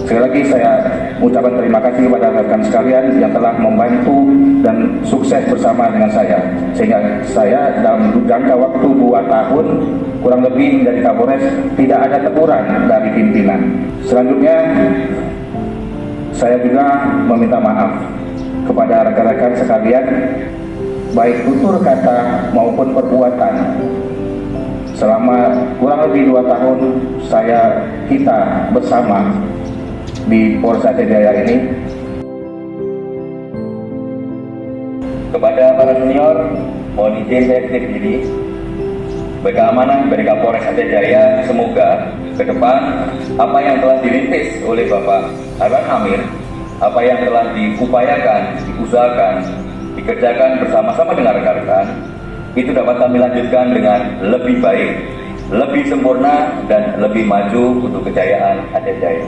Sekali lagi saya ucapkan terima kasih kepada rekan sekalian yang telah membantu dan sukses bersama dengan saya, sehingga saya dalam jangka waktu 2 tahun kurang lebih menjadi Kapolres tidak ada teguran dari pimpinan. Selanjutnya saya juga meminta maaf kepada rekan-rekan sekalian, baik tutur kata maupun perbuatan. Selama kurang lebih 2 tahun kita bersama di Polres Aceh Jaya ini, kepada para senior, mohon izin saya titip diri sebagai amanah dari Kapolres Aceh Jaya. Semoga ke depan apa yang telah dirintis oleh Bapak Harwan Amir, apa yang telah diupayakan, diusahakan, dikerjakan bersama-sama dengan rekan-rekan, itu dapat kami lanjutkan dengan lebih baik, lebih sempurna, dan lebih maju untuk kejayaan Aceh Jaya.